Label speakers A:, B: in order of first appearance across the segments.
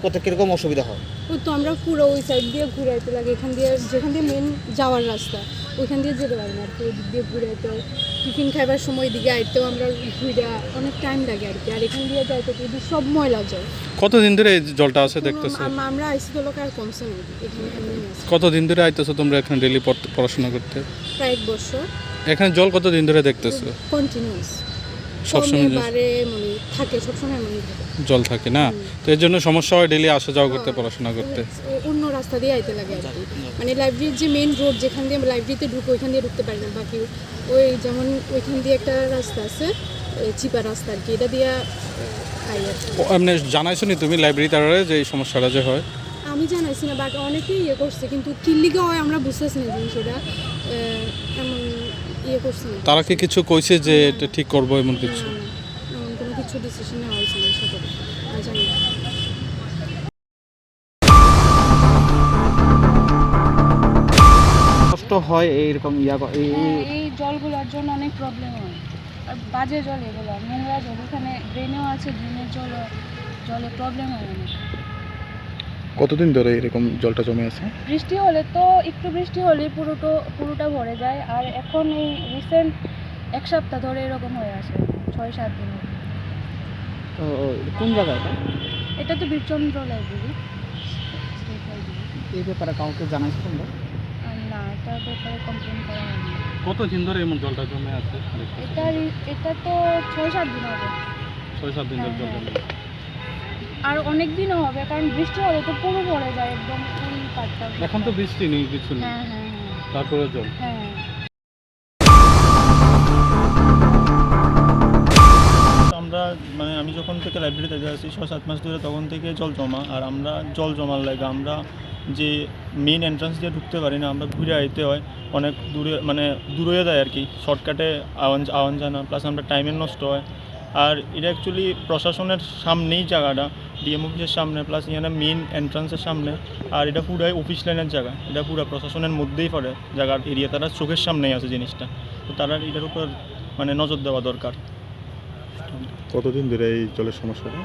A: কত কিরকম অসুবিধা হয়?
B: ওই তো আমরা পুরো ওই সাইড দিয়ে ঘুরাইতে লাগে, এখান দিয়ে যেখান দিয়ে মেন যাওয়ার রাস্তা ওইখান দিয়ে যেতে পারি না আর কি। ওই দিক দিয়ে ঘুরাইতেও, টিফিন খাইবার সময় দিকে আইতেও আমরা ঘুরা অনেক টাইম লাগে আর কি। আর এখান দিয়ে যাইতে যদি সব ময়লা যায়।
C: কতদিন ধরে এই জলটা আছে দেখতেছো?
B: আমরা আইসি তো লোক আর কমছে না এখানে।
C: কতদিন ধরে আইতেছো তোমরা এখানে ডেইলি পড়াশোনা করতে?
B: প্রায় 1 বছর।
C: এখানে জল কতদিন ধরে দেখতেছো?
B: কন্টিনিউয়াস
C: সবসময়
B: বারে মানে থাকে, সবসময় মনে থাকে
C: জল থাকে না, তো এর জন্য সমস্যা হয় ডেইলি আসা যাওয়া করতে, পড়াশোনা করতে।
B: অন্য রাস্তা দিয়ে আইতে লাগে আর কি। মানে লাইব্রেরির যে মেইন রোড যেখান দিয়ে লাইব্রেরিতে ঢুকে ওইখান দিয়ে ঢুকতে পারি না। বাকি ওই যেমন ওইখান দিয়ে একটা রাস্তা আছে, চিপা রাস্তা আর কি, এটা দিয়ে আই আর কি।
C: এমনি জানাইছো নি তুমি লাইব্রেরি তারারে যে এই সমস্যাটা যে হয়?
B: আমি জানাইছি না, বাট অনেকেই করছে, কিন্তু কিল্লিগা হয় আমরা বুঝতেছি না জিনিসটা এমন করছে না।
C: তারা কি কিছু কইছে যে এটা ঠিক করবো এমন কিছু?
B: এমন কোনো কিছু ডিসিশন নেওয়া হয়েছে না সাথে, আমি জানি না।
A: কষ্ট হয় এইরকম
B: এই জলগুলোর জন্য অনেক প্রবলেম হয়। আর বাজে জল, এগুলো নোংরা জল, এখানে ড্রেনেও আছে, ড্রেনের জলে প্রবলেম হয় অনেক।
C: কতদিন ধরে এরকম জলটা জমে আছে?
B: বৃষ্টি হলে তো, একটু বৃষ্টি হলে পুরোটা ভরে যায়। আর এখন এই রিসেন্ট 1 সপ্তাহ ধরে এরকম হয়ে আসে, 6-7 দিন।
A: কোন জায়গায়?
B: এটা তো বীরচন্দ্র লাইব্রেরি।
A: এই ব্যাপারে কাউকে জানাইছো তোমরা?
B: না, এটার ব্যাপারে কমপ্লেন করা হয়নি।
C: কতদিন ধরে এমন জলটা জমে আছে?
B: এটা তো 6-7 দিন হবে।
C: 6-7 দিন ধরে জল জমে আছে।
B: আর অনেক দিনও হবে, কারণ বৃষ্টি হলে তো পুরো ভরে যায় একদম, পুরো পাটটা।
C: এখন তো বৃষ্টি নেই, কিছু নেই,
B: হ্যাঁ হ্যাঁ হ্যাঁ
C: তারপরে জল।
B: হ্যাঁ।
D: আমরা মানে আমি যখন থেকে লাইব্রেরিতে যাচ্ছি 6-7 মাস ধরে, তখন থেকে জল জমা। আর আমরা জল জমার লাগে আমরা যে মেইন এন্ট্রান্স দিয়ে ঢুকতে পারি না, আমরা ঘুরে আইতে হয় অনেক দূরে, মানে দূরে যায় আর কি, শর্টকাটে আওয়ান জানা, প্লাস আমরা টাইমের নষ্ট হয়। আর এটা অ্যাকচুয়ালি প্রশাসনের সামনেই জায়গাটা, ডিএম অফিসের সামনে, প্লাস এখানে মেইন এন্ট্রান্সের সামনে। আর এটা পুরাই অফিস লাইনের জায়গা, এটা পুরো প্রশাসনের মধ্যেই পড়ে জায়গার এরিয়া, তারা চোখের সামনেই আছে জিনিসটা। তো তারা এটার উপর মানে নজর দেওয়া দরকার।
C: কতদিন ধরে এই জলের সমস্যাটা?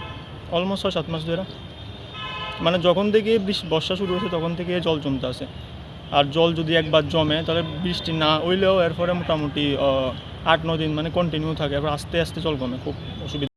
D: অলমোস্ট 6-7 মাস ধরে, মানে যখন থেকে বর্ষা শুরু হয়েছে তখন থেকে জল জমতে আছে। আর জল যদি একবার জমে তাহলে বৃষ্টি না হইলেও এরপরে মোটামুটি 8-9 দিন মানে কন্টিনিউ থাকে, এবার আস্তে আস্তে জল কমে, খুব অসুবিধা।